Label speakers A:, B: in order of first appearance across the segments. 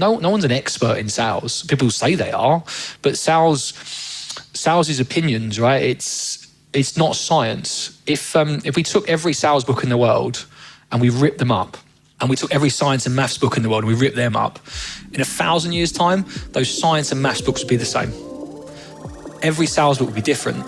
A: no one's an expert in sales. People say they are, but sales is opinions, right? It's not science. If we took every sales book in the world and we ripped them up, and we took every science and maths book in the world and we ripped them up, in 1,000 years' time, those science and maths books would be the same. Every sales book would be different.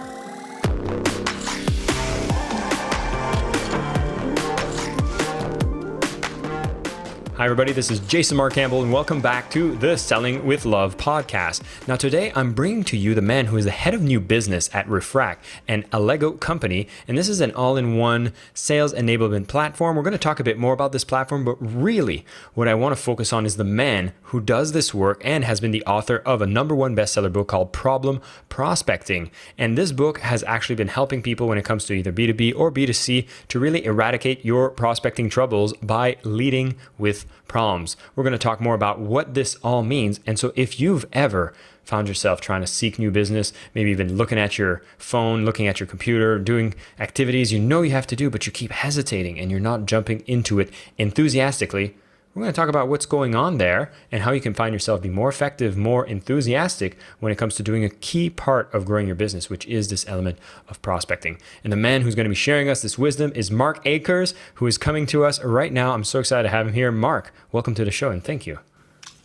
B: Hi everybody, this is Jason Marc Campbell and welcome back to the Selling with Love podcast. Now today I'm bringing to you the man who is the head of new business at Refract, an Allego company, and this is an all-in-one sales enablement platform. We're going to talk a bit more about this platform, but really what I want to focus on is the man who does this work and has been the author of a #1 bestseller book called Problem Prospecting. And this book has actually been helping people when it comes to either B2B or B2C to really eradicate your prospecting troubles by leading with problems. We're going to talk more about what this all means. And so if you've ever found yourself trying to seek new business, maybe even looking at your phone, looking at your computer, doing activities you know you have to do, but you keep hesitating and you're not jumping into it enthusiastically, we're going to talk about what's going on there and how you can find yourself being more effective, more enthusiastic when it comes to doing a key part of growing your business, which is this element of prospecting. And the man who's going to be sharing us this wisdom is Marc Ackers, who is coming to us right now. I'm so excited to have him here. Marc, welcome to the show and thank you.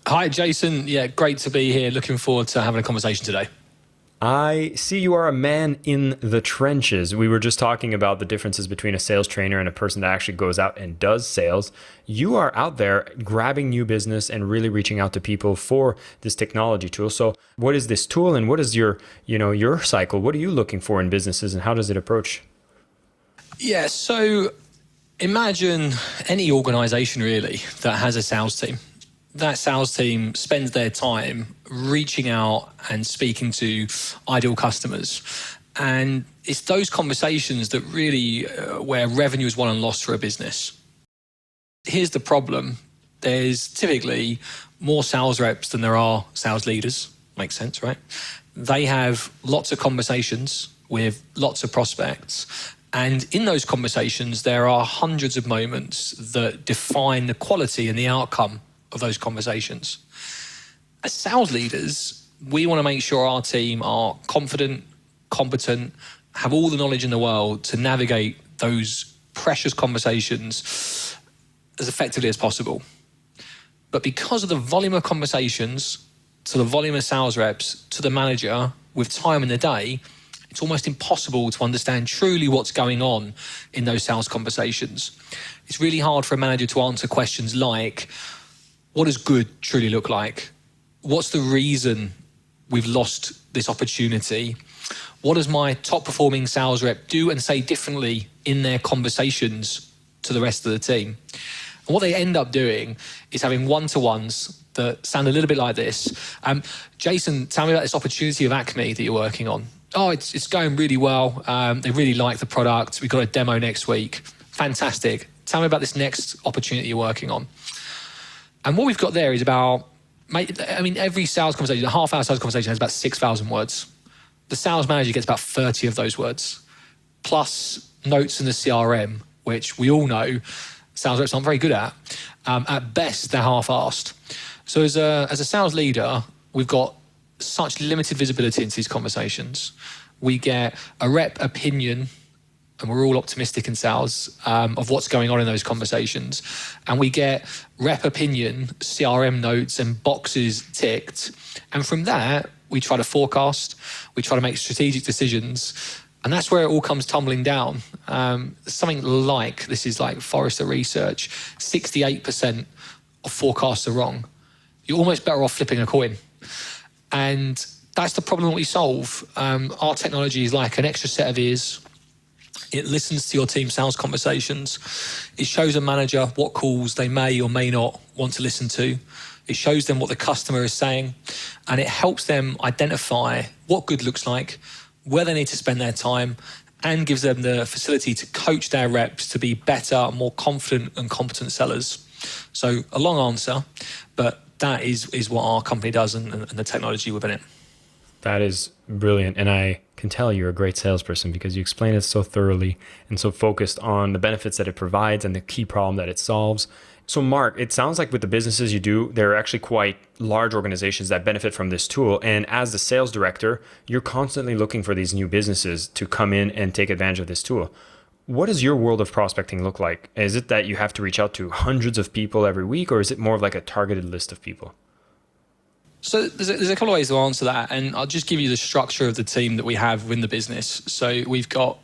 A: Hi, Jason. Yeah, great to be here. Looking forward to having a conversation today.
B: I see you are a man in the trenches. We were just talking about the differences between a sales trainer and a person that actually goes out and does sales. You are out there grabbing new business and really reaching out to people for this technology tool. So what is this tool and what is your cycle? What are you looking for in businesses and how does it approach?
A: Yeah, so imagine any organization really that has a sales team. That sales team spends their time reaching out and speaking to ideal customers. And it's those conversations that really where revenue is won and lost for a business. Here's the problem. There's typically more sales reps than there are sales leaders. Makes sense, right? They have lots of conversations with lots of prospects. And in those conversations, there are hundreds of moments that define the quality and the outcome of those conversations. As sales leaders, we want to make sure our team are confident, competent, have all the knowledge in the world to navigate those precious conversations as effectively as possible. But because of the volume of conversations, to the volume of sales reps, to the manager, with time in the day, it's almost impossible to understand truly what's going on in those sales conversations. It's really hard for a manager to answer questions like, what does good truly look like? What's the reason we've lost this opportunity? What does my top performing sales rep do and say differently in their conversations to the rest of the team? And what they end up doing is having one-to-ones that sound a little bit like this. Jason, tell me about this opportunity of Acme that you're working on. Oh, it's going really well. They really like the product. We've got a demo next week. Fantastic. Tell me about this next opportunity you're working on. And what we've got there is every sales conversation, a half-hour sales conversation has about 6,000 words. The sales manager gets about 30 of those words, plus notes in the CRM, which we all know sales reps aren't very good at. At best, they're half-assed. So as a sales leader, we've got such limited visibility into these conversations. We get a rep opinion, and we're all optimistic in sales of what's going on in those conversations. And we get rep opinion, CRM notes and boxes ticked. And from that, we try to forecast, we try to make strategic decisions. And that's where it all comes tumbling down. Something like, this is like Forrester research, 68% of forecasts are wrong. You're almost better off flipping a coin. And that's the problem that we solve. Our technology is like an extra set of ears. It listens to your team sales conversations. It shows a manager what calls they may or may not want to listen to. It shows them what the customer is saying, and it helps them identify what good looks like, where they need to spend their time, and gives them the facility to coach their reps to be better, more confident and competent sellers. So a long answer, but that is what our company does and the technology within it.
B: That is brilliant. And I can tell you're a great salesperson because you explain it so thoroughly and so focused on the benefits that it provides and the key problem that it solves. So Mark, it sounds like with the businesses you do, they're actually quite large organizations that benefit from this tool. And as the sales director, you're constantly looking for these new businesses to come in and take advantage of this tool. What does your world of prospecting look like? Is it that you have to reach out to hundreds of people every week, or is it more of like a targeted list of people?
A: So there's a couple of ways to answer that, and I'll just give you the structure of the team that we have within the business. So we've got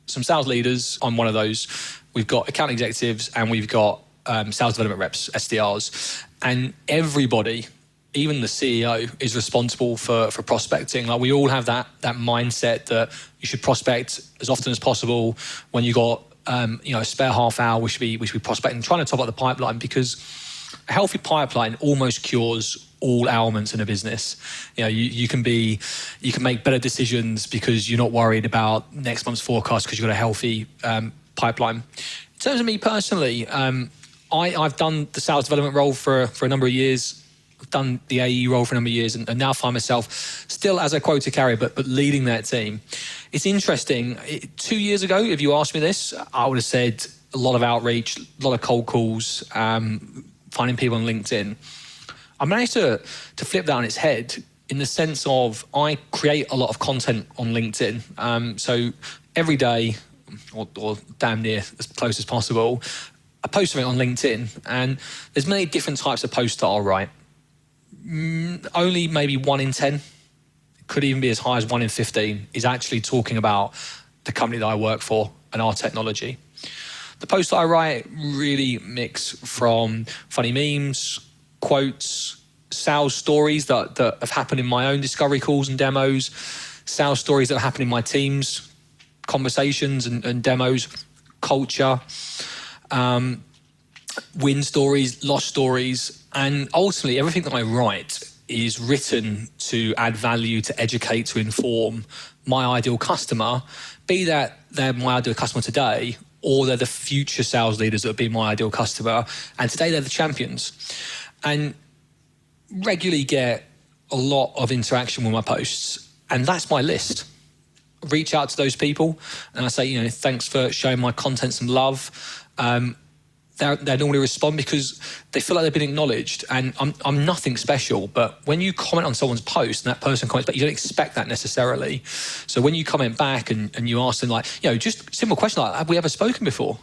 A: some sales leaders on one of those. We've got account executives, and we've got sales development reps, SDRs, and everybody, even the CEO, is responsible for prospecting. Like, we all have that mindset that you should prospect as often as possible. When you got a spare half hour, we should be prospecting, trying to top up the pipeline, because a healthy pipeline almost cures all ailments in a business. You can make better decisions because you're not worried about next month's forecast because you've got a healthy pipeline. In terms of me personally, I've done the sales development role for a number of years. I've done the AE role for a number of years, and now find myself still as a quota carrier, but leading that team. It's interesting. 2 years ago, if you asked me this, I would have said a lot of outreach, a lot of cold calls, finding people on LinkedIn. I managed to flip that on its head in the sense of I create a lot of content on LinkedIn. So every day, or damn near as close as possible, I post something on LinkedIn, and there's many different types of posts that I'll write. Only maybe 1 in 10, could even be as high as 1 in 15, is actually talking about the company that I work for and our technology. The posts that I write really mix from funny memes, quotes, sales stories that have happened in my own discovery calls and demos, sales stories that have happened in my team's conversations and demos, culture, win stories, loss stories, and ultimately everything that I write is written to add value, to educate, to inform my ideal customer, be that they're my ideal customer today or they're the future sales leaders that will be my ideal customer, and today they're the champions. And regularly get a lot of interaction with my posts, and that's my list. Reach out to those people and I say, thanks for showing my content some love. They normally respond because they feel like they've been acknowledged, and I'm nothing special, but when you comment on someone's post and that person comments back, you don't expect that necessarily. So when you comment back and you ask them, like, just simple question like, have we ever spoken before?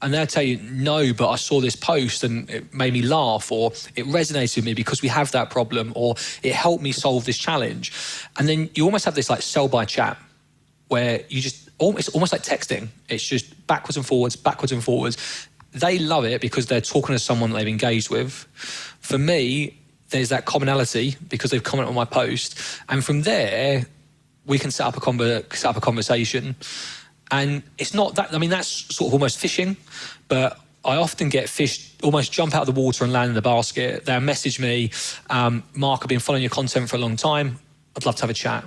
A: And they'll tell you, no, but I saw this post and it made me laugh, or it resonated with me because we have that problem, or it helped me solve this challenge. And then you almost have this like sell by chat where you just, it's almost like texting. It's just backwards and forwards. They love it because they're talking to someone that they've engaged with. For me, there's that commonality because they've commented on my post. And from there, we can set up a conversation. And it's not that, that's sort of almost fishing, but I often get fish almost jump out of the water and land in the basket. They'll message me, Mark, I've been following your content for a long time. I'd love to have a chat.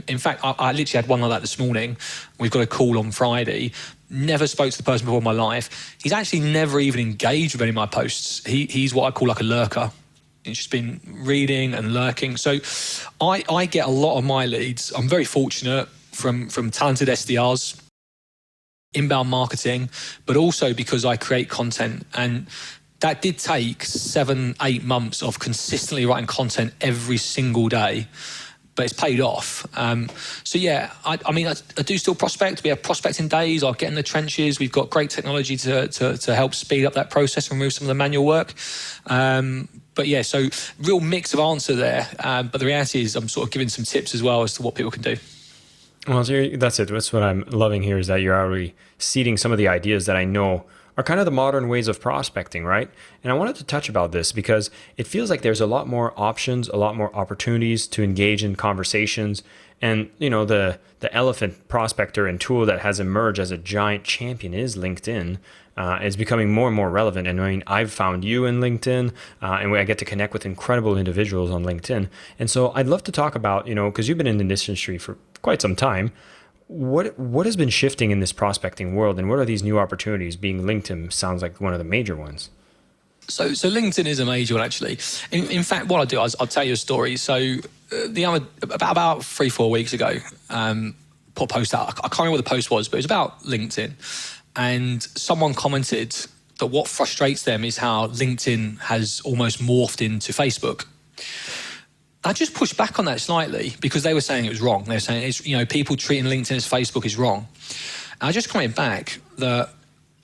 A: In fact, I literally had one like that this morning. We've got a call on Friday. Never spoke to the person before in my life. He's actually never even engaged with any of my posts. He's what I call like a lurker. He's just been reading and lurking. So I get a lot of my leads. I'm very fortunate from talented SDRs, inbound marketing, but also because I create content. And that did take 7-8 months of consistently writing content every single day, but it's paid off. So yeah, I do still prospect. We have prospecting days. I'll get in the trenches. We've got great technology to help speed up that process and remove some of the manual work. But yeah, so real mix of answer there. But the reality is I'm sort of giving some tips as well as to what people can do.
B: Well, so that's it. That's what I'm loving here, is that you're already seeding some of the ideas that I know are kind of the modern ways of prospecting, right? And I wanted to touch about this because it feels like there's a lot more options, a lot more opportunities to engage in conversations. And, the elephant prospector and tool that has emerged as a giant champion is LinkedIn. Is becoming more and more relevant. And I've found you in LinkedIn, and I get to connect with incredible individuals on LinkedIn. And so I'd love to talk about, because you've been in this industry for quite some time, what has been shifting in this prospecting world, and what are these new opportunities? Being LinkedIn sounds like one of the major ones.
A: So LinkedIn is a major one, actually. In fact, what I'll do is I'll tell you a story. So about 3-4 weeks ago, put a post out. I can't remember what the post was, but it was about LinkedIn. And someone commented that what frustrates them is how LinkedIn has almost morphed into Facebook. I just pushed back on that slightly because they were saying it was wrong. They were saying it's, people treating LinkedIn as Facebook is wrong. And I just commented back that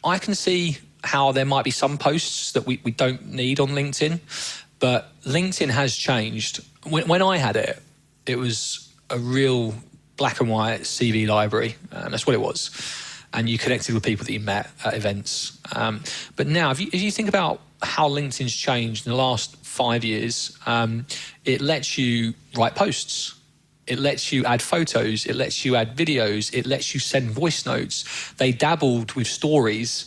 A: I can see how there might be some posts that we don't need on LinkedIn, but LinkedIn has changed. When I had it, it was a real black and white CV library. That's what it was. And you connected with people that you met at events. But now, if you think about how LinkedIn's changed in the last 5 years, it lets you write posts. It lets you add photos. It lets you add videos. It lets you send voice notes. They dabbled with stories.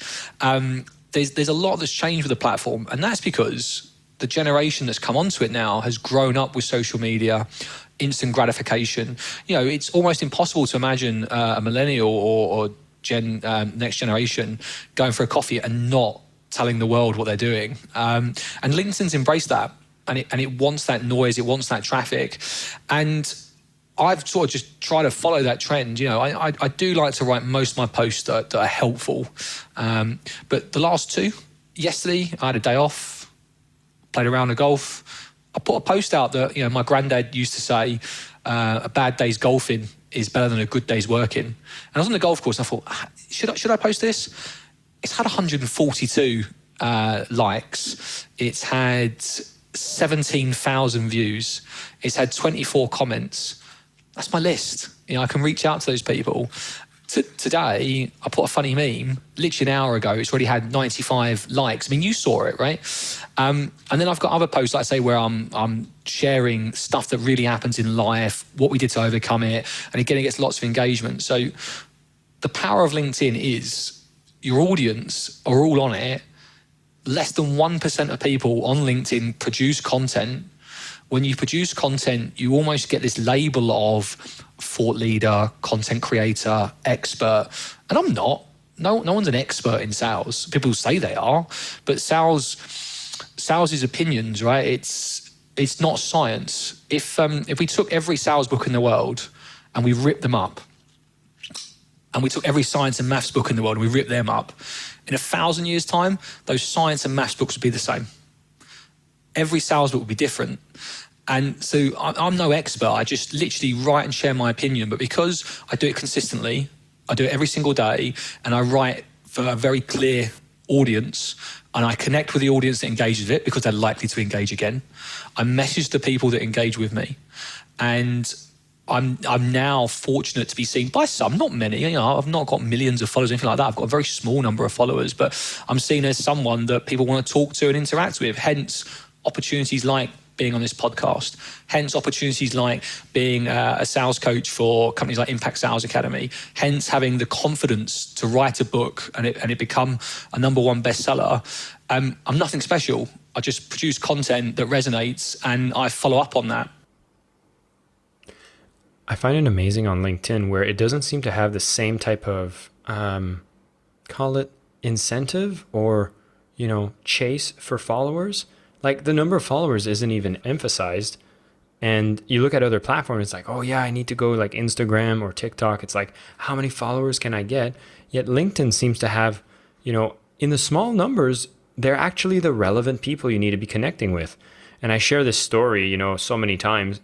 A: There's a lot that's changed with the platform, and that's because the generation that's come onto it now has grown up with social media, instant gratification. It's almost impossible to imagine a millennial or next generation going for a coffee and not telling the world what they're doing. And LinkedIn's embraced that, and it wants that noise, it wants that traffic. And I've sort of just tried to follow that trend. I do like to write most of my posts that are helpful. But the last two, yesterday, I had a day off, played a round of golf. I put a post out that, my granddad used to say, a bad day's golfing is better than a good day's working. And I was on the golf course and I thought, should I post this? It's had 142 likes. It's had 17,000 views. It's had 24 comments. That's my list. I can reach out to those people. Today, I put a funny meme, literally an hour ago, it's already had 95 likes. I mean, you saw it, right? And then I've got other posts, like I say, where I'm sharing stuff that really happens in life, what we did to overcome it, and again, it gets lots of engagement. So the power of LinkedIn is your audience are all on it. Less than 1% of people on LinkedIn produce content. When you produce content, you almost get this label of thought leader, content creator, expert. And I'm not. No one's an expert in sales. People say they are, but sales is opinions, right? It's not science. If we took every sales book in the world and we ripped them up, and we took every science and maths book in the world and we ripped them up, in 1,000 years' time, those science and maths books would be the same. Every sales book would be different. And so I'm no expert. I just literally write and share my opinion. But because I do it consistently, I do it every single day, and I write for a very clear audience, and I connect with the audience that engages with it because they're likely to engage again. I message the people that engage with me. And I'm now fortunate to be seen by some, not many. I've not got millions of followers or anything like that. I've got a very small number of followers, but I'm seen as someone that people want to talk to and interact with. Hence, opportunities like being on this podcast. Hence, opportunities like being a sales coach for companies like Impact Sales Academy. Hence, having the confidence to write a book and it become a #1 bestseller. I'm nothing special. I just produce content that resonates and I follow up on that.
B: I find it amazing on LinkedIn where it doesn't seem to have the same type of, call it incentive or, chase for followers. Like the number of followers isn't even emphasized. And you look at other platforms, it's like, oh yeah, I need to go like Instagram or TikTok. It's like, how many followers can I get? Yet LinkedIn seems to have, in the small numbers, they're actually the relevant people you need to be connecting with. And I share this story, so many times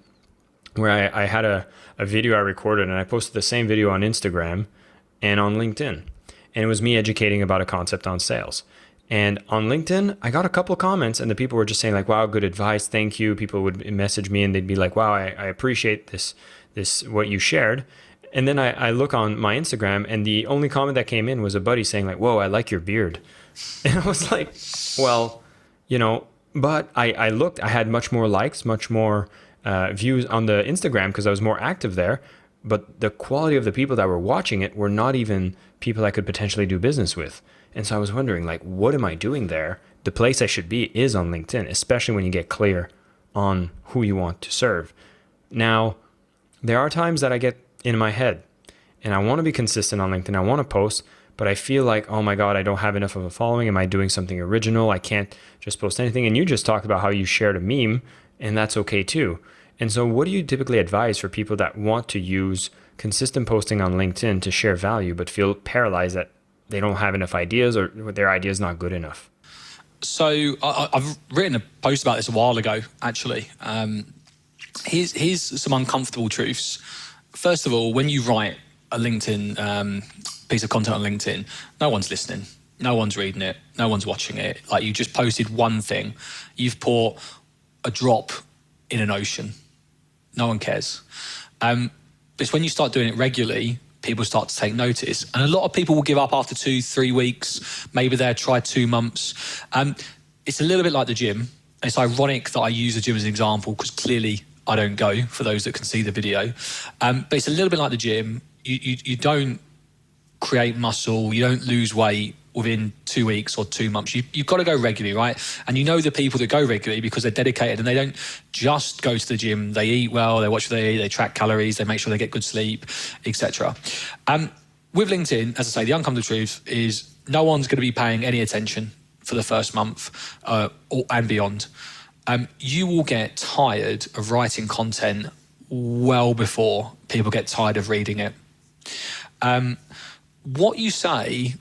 B: where I had a video I recorded and I posted the same video on Instagram and on LinkedIn. And it was me educating about a concept on sales. And on LinkedIn, I got a couple of comments and the people were just saying like, wow, good advice. Thank you. People would message me and they'd be like, wow, I appreciate this, what you shared. And then I look on my Instagram and the only comment that came in was a buddy saying like, whoa, I like your beard. And I was like, well, but I looked, I had much more likes, much more views on the Instagram because I was more active there. But the quality of the people that were watching it were not even people I could potentially do business with. And so I was wondering, like, what am I doing there? The place I should be is on LinkedIn, especially when you get clear on who you want to serve. Now, there are times that I get in my head and I want to be consistent on LinkedIn. I want to post, but I feel like, oh my God, I don't have enough of a following. Am I doing something original? I can't just post anything. And you just talked about how you shared a meme, and that's okay too. And so what do you typically advise for people that want to use consistent posting on LinkedIn to share value, but feel paralyzed that they don't have enough ideas or their idea is not good enough?
A: So I've written a post about this a while ago, actually. Here's some uncomfortable truths. First of all, when you write a LinkedIn piece of content on LinkedIn, no one's listening, no one's reading it, no one's watching it. Like, you just posted one thing, you've put a drop in an ocean. No one cares. It's when you start doing it regularly, people start to take notice. And a lot of people will give up after 2-3 weeks. Maybe they'll try 2 months. It's a little bit like the gym. It's ironic that I use the gym as an example because clearly I don't go, for those that can see the video. But it's a little bit like the gym. You don't create muscle, you don't lose weight within 2 weeks or 2 months. You've got to go regularly, right? And you know the people that go regularly because they're dedicated and they don't just go to the gym. They eat well, they watch what they eat, they track calories, they make sure they get good sleep, etc. With LinkedIn, as I say, the uncomfortable truth is no one's going to be paying any attention for the first month and beyond. You will get tired of writing content well before people get tired of reading it. What you say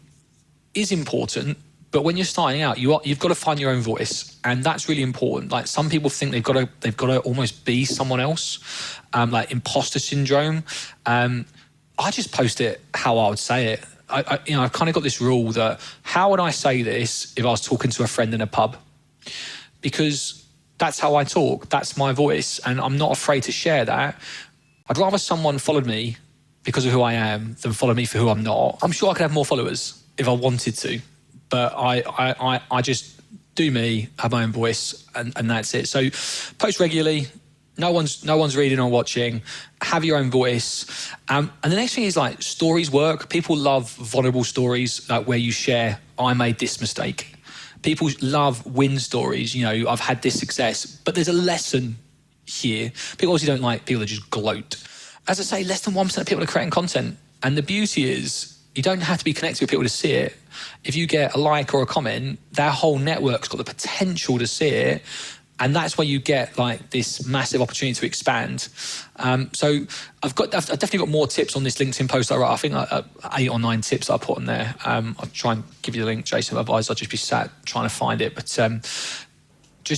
A: is important, but when you're starting out, you've got to find your own voice, and that's really important. Like, some people think they've got to almost be someone else, like imposter syndrome. I just post it how I would say it. I've kind of got this rule that how would I say this if I was talking to a friend in a pub? Because that's how I talk. That's my voice, and I'm not afraid to share that. I'd rather someone followed me because of who I am than follow me for who I'm not. I'm sure I could have more followers if I wanted to, but I just do me, have my own voice, and that's it. So post regularly. No one's reading or watching. Have your own voice. And the next thing is, like, stories work. People love vulnerable stories, like where you share, I made this mistake. People love win stories. You know, I've had this success, but there's a lesson here. People obviously don't like people that just gloat. As I say, less than 1% of people are creating content. And the beauty is, you don't have to be connected with people to see it. If you get a like or a comment, their whole network's got the potential to see it. And that's where you get, like, this massive opportunity to expand. So I've definitely got more tips on this LinkedIn post I wrote. I think 8 or 9 tips that I put on there. I'll try and give you the link, Jason. Otherwise, I'll just be sat trying to find it. But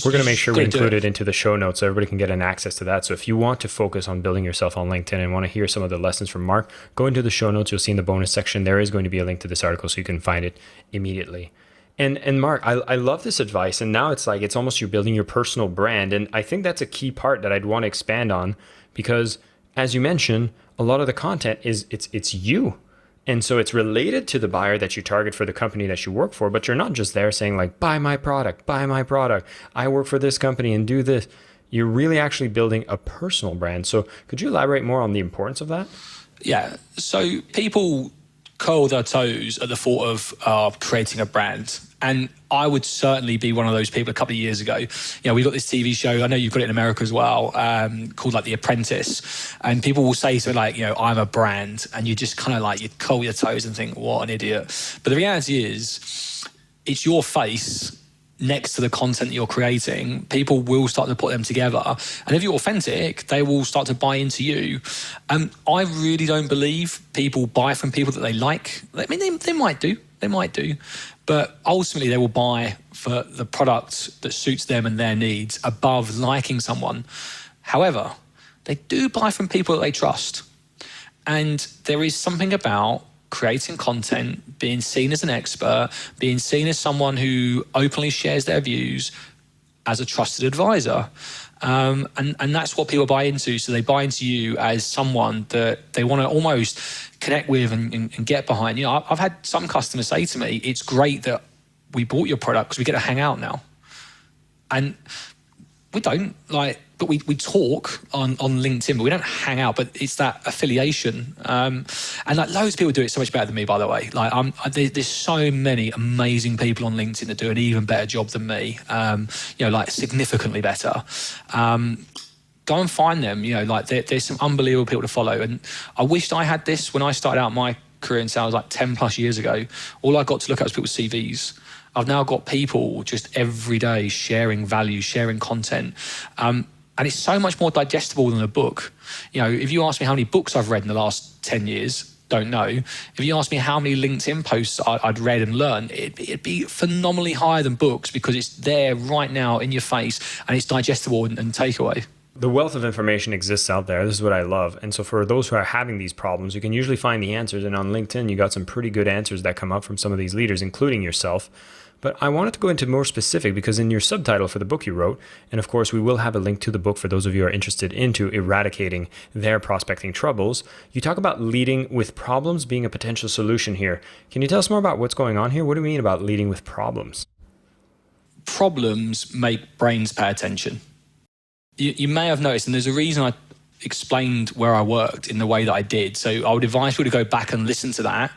B: we're going to make sure we include it into the show notes so everybody can get an access to that. So if you want to focus on building yourself on LinkedIn and want to hear some of the lessons from Marc, go into the show notes. You'll see in the bonus section, there is going to be a link to this article so you can find it immediately. And Marc, I love this advice. And now it's like, it's almost you're building your personal brand. And I think that's a key part that I'd want to expand on because, as you mentioned, a lot of the content is it's you. And so it's related to the buyer that you target for the company that you work for, but you're not just there saying, like, buy my product, I work for this company and do this. You're really actually building a personal brand. So could you elaborate more on the importance of that? Yeah.
A: So people curl their toes at the thought of creating a brand. And I would certainly be one of those people a couple of years ago. You know, we got this TV show, I know you've got it in America as well, called, like, The Apprentice. And people will say something like, you know, I'm a brand. And you just kind of, like, you curl your toes and think, what an idiot. But the reality is, it's your face next to the content that you're creating. People will start to put them together. And if you're authentic, they will start to buy into you. I really don't believe people buy from people that they like. I mean, they might do. But ultimately, they will buy for the product that suits them and their needs above liking someone. However, they do buy from people that they trust. And there is something about creating content, being seen as an expert, being seen as someone who openly shares their views as a trusted advisor. And that's what people buy into. So they buy into you as someone that they want to almost connect with and get behind. You know, I've had some customers say to me, it's great that we bought your product because we get to hang out now. And we don't, like, but we talk on LinkedIn, but we don't hang out. But it's that affiliation, and like loads of people do it so much better than me. By the way, like there's so many amazing people on LinkedIn that do an even better job than me. You know, like significantly better. Go and find them. You know, like there's some unbelievable people to follow. And I wished I had this when I started out my career in sales, like 10 plus years ago. All I got to look at was people's CVs. I've now got people just every day sharing value, sharing content. And it's so much more digestible than a book. You know, if you ask me how many books I've read in the last 10 years, don't know. If you ask me how many LinkedIn posts I'd read and learned, it'd be phenomenally higher than books, because it's there right now in your face and it's digestible and takeaway.
B: The wealth of information exists out there. This is what I love. And so for those who are having these problems, you can usually find the answers. And on LinkedIn, you got some pretty good answers that come up from some of these leaders, including yourself. But I wanted to go into more specific, because in your subtitle for the book you wrote, and of course we will have a link to the book for those of you who are interested into eradicating their prospecting troubles, you talk about leading with problems being a potential solution here. Can you tell us more about what's going on here? What do you mean about leading with problems?
A: Problems make brains pay attention. You may have noticed, and there's a reason I explained where I worked in the way that I did. So I would advise you to go back and listen to that.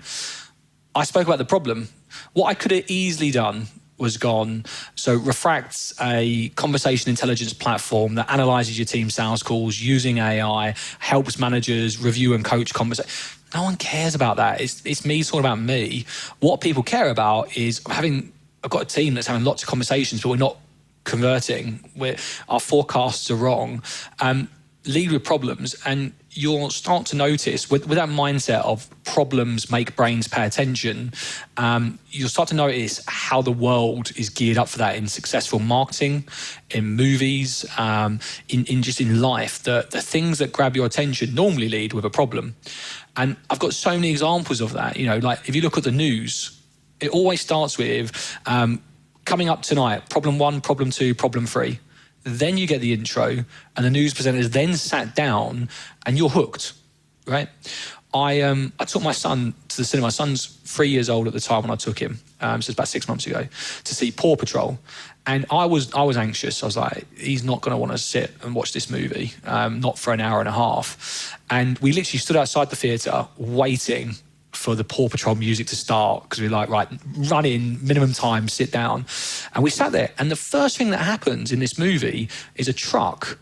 A: I spoke about the problem. What I could have easily done was gone, so Refract's a conversation intelligence platform that analyzes your team sales calls using AI, helps managers review and coach conversation. No one cares about that. It's me talking about me. What people care about is I've got a team that's having lots of conversations, but we're not converting. Our forecasts are wrong. Lead with problems, and you'll start to notice with that mindset of problems make brains pay attention, you'll start to notice how the world is geared up for that in successful marketing, in movies, in just in life. The things that grab your attention normally lead with a problem. And I've got so many examples of that. Like if you look at the news, it always starts with coming up tonight, problem 1, problem 2, problem 3. Then you get the intro, and the news presenters then sat down, and you're hooked, right? I took my son to the cinema. My son's 3 years old at the time when I took him, so it's about 6 months ago, to see Paw Patrol. And I was anxious. I was like, he's not going to want to sit and watch this movie, not for an hour and a half. And we literally stood outside the theatre waiting for the Paw Patrol music to start, because we were like, right, run in, minimum time, sit down. And we sat there, and the first thing that happens in this movie is a truck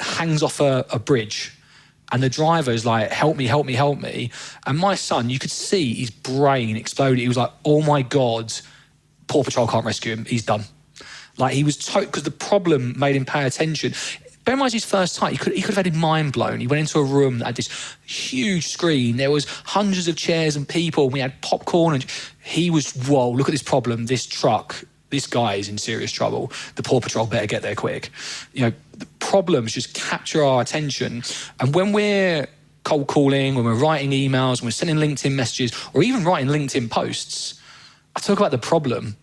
A: hangs off a bridge, and the driver's like, help me, help me, help me. And my son, you could see his brain explode. He was like, oh my God, Paw Patrol can't rescue him, he's done. Like he was, because the problem made him pay attention. Bear in mind, his first time, he could have had his mind blown. He went into a room that had this huge screen. There was hundreds of chairs and people. And we had popcorn, and he was, whoa, look at this problem. This truck, this guy is in serious trouble. The Paw Patrol better get there quick. The problems just capture our attention. And when we're cold calling, when we're writing emails, when we're sending LinkedIn messages, or even writing LinkedIn posts, I talk about the problem.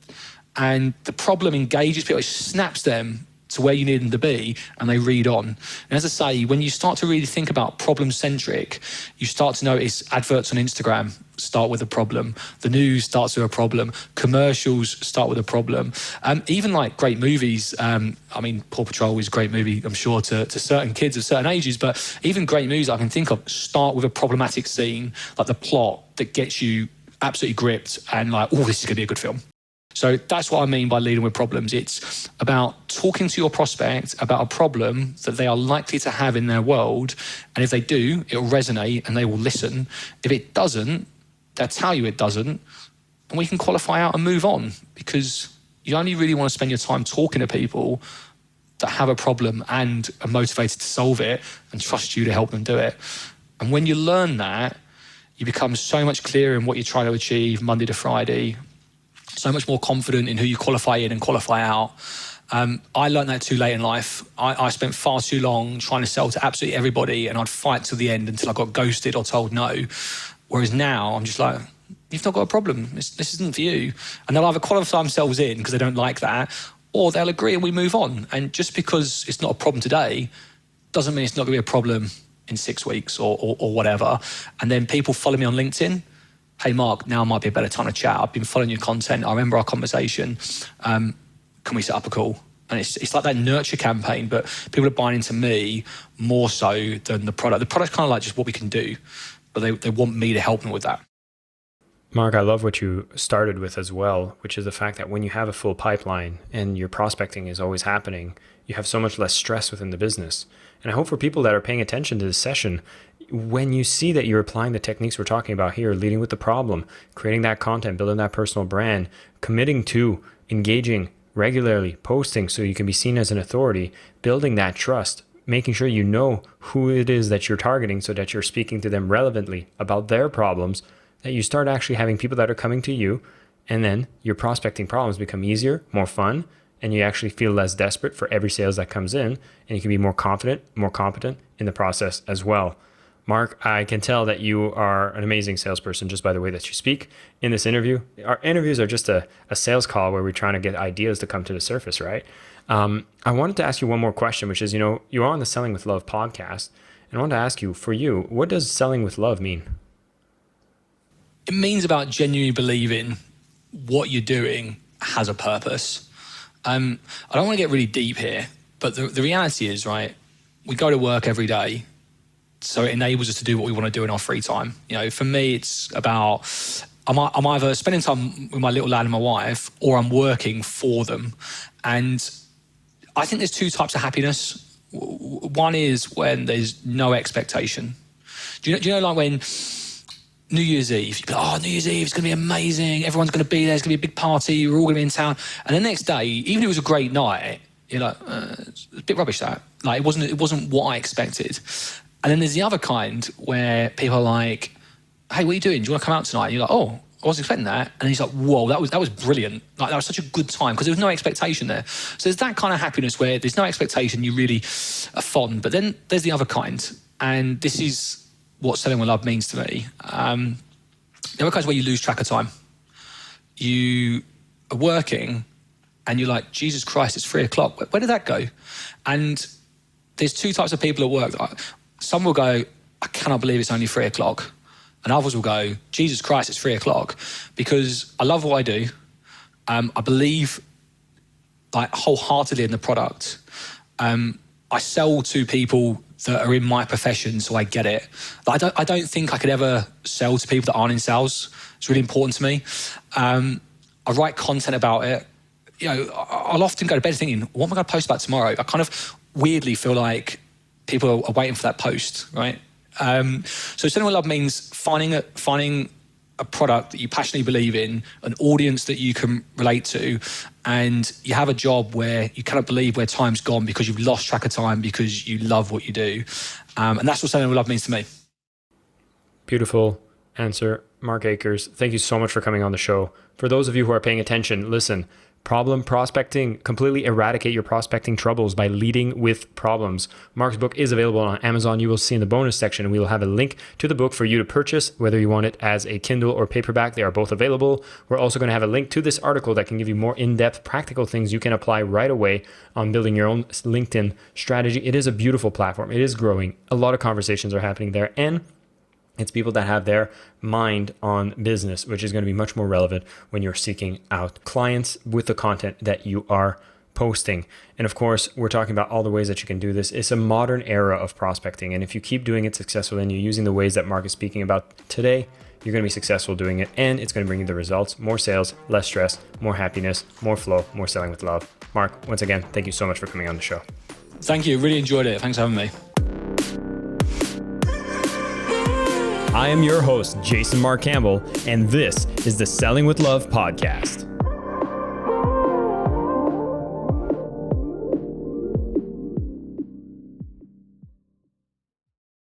A: And the problem engages people, it snaps them to where you need them to be, and they read on. And as I say, when you start to really think about problem-centric, you start to notice adverts on Instagram start with a problem. The news starts with a problem. Commercials start with a problem. Even like great movies. Paw Patrol is a great movie, I'm sure, to certain kids of certain ages, but even great movies I can think of start with a problematic scene, like the plot that gets you absolutely gripped and like, oh, this is going to be a good film. So that's what I mean by leading with problems. It's about talking to your prospect about a problem that they are likely to have in their world. And if they do, it'll resonate and they will listen. If it doesn't, they'll tell you it doesn't. And we can qualify out and move on, because you only really want to spend your time talking to people that have a problem and are motivated to solve it and trust you to help them do it. And when you learn that, you become so much clearer in what you're trying to achieve Monday to Friday, so much more confident in who you qualify in and qualify out. I learned that too late in life. I spent far too long trying to sell to absolutely everybody, and I'd fight till the end until I got ghosted or told no. Whereas now I'm just like, you've not got a problem. This isn't for you. And they'll either qualify themselves in because they don't like that, or they'll agree and we move on. And just because it's not a problem today doesn't mean it's not going to be a problem in 6 weeks or whatever. And then people follow me on LinkedIn. Hey, Mark, now might be a better time to chat. I've been following your content. I remember our conversation. Can we set up a call? And it's like that nurture campaign, but people are buying into me more so than the product. The product's kind of like just what we can do, but they want me to help them with that.
B: Mark, I love what you started with as well, which is the fact that when you have a full pipeline and your prospecting is always happening, you have so much less stress within the business. And I hope for people that are paying attention to this session, when you see that you're applying the techniques we're talking about here, leading with the problem, creating that content, building that personal brand, committing to engaging regularly, posting so you can be seen as an authority, building that trust, making sure you know who it is that you're targeting so that you're speaking to them relevantly about their problems, that you start actually having people that are coming to you, and then your prospecting problems become easier, more fun, and you actually feel less desperate for every sales that comes in, and you can be more confident, more competent in the process as well. Marc, I can tell that you are an amazing salesperson just by the way that you speak in this interview. Our interviews are just a sales call where we're trying to get ideas to come to the surface, right? I wanted to ask you one more question, which is, you're on the Selling with Love podcast, and I wanted to ask you, for you, what does selling with love mean?
A: It means about genuinely believing what you're doing has a purpose. I don't want to get really deep here, but the reality is, right, we go to work every day, so it enables us to do what we want to do in our free time. For me, it's about, I'm either spending time with my little lad and my wife, or I'm working for them. And I think there's two types of happiness. One is when there's no expectation. Do you know like when New Year's Eve, you'd be like, New Year's Eve, it's going to be amazing. Everyone's going to be there. It's going to be a big party. We're all going to be in town. And the next day, even if it was a great night, you're like, it's a bit rubbish that. Like, it wasn't what I expected. And then there's the other kind where people are like, hey, what are you doing? Do you want to come out tonight? And you're like, oh, I wasn't expecting that. And he's like, whoa, that was brilliant. Like, that was such a good time because there was no expectation there. So there's that kind of happiness where there's no expectation, you really are fond. But then there's the other kind. And this is what selling with love means to me. The other kind is where you lose track of time. You are working and you're like, Jesus Christ, it's 3:00. Where did that go? And there's two types of people at work. Some will go, I cannot believe it's only 3:00. And others will go, Jesus Christ, it's 3:00. Because I love what I do. I believe like wholeheartedly in the product. I sell to people that are in my profession, so I get it. But I don't think I could ever sell to people that aren't in sales. It's really important to me. I write content about it. I'll often go to bed thinking, what am I going to post about tomorrow? I kind of weirdly feel like people are waiting for that post, right? So selling with love means finding a product that you passionately believe in, an audience that you can relate to, and you have a job where you cannot believe where time's gone because you've lost track of time because you love what you do. And that's what selling with love means to me.
B: Beautiful answer, Marc Ackers. Thank you so much for coming on the show. For those of you who are paying attention, listen, problem prospecting, completely eradicate your prospecting troubles by leading with problems. Marc's book is available on Amazon. You will see in the bonus section, we will have a link to the book for you to purchase, whether you want it as a Kindle or paperback. They are both available. We're also going to have a link to this article that can give you more in-depth practical things you can apply right away on building your own LinkedIn strategy. It is a beautiful platform. It is growing. A lot of conversations are happening there, and it's people that have their mind on business, which is going to be much more relevant when you're seeking out clients with the content that you are posting. And of course, we're talking about all the ways that you can do this. It's a modern era of prospecting. And if you keep doing it successfully and you're using the ways that Marc is speaking about today, you're going to be successful doing it. And it's going to bring you the results, more sales, less stress, more happiness, more flow, more selling with love. Marc, once again, thank you so much for coming on the show.
A: Thank you. Really enjoyed it. Thanks for having me.
B: I am your host, Jason Marc Campbell, and this is the Selling with Love podcast.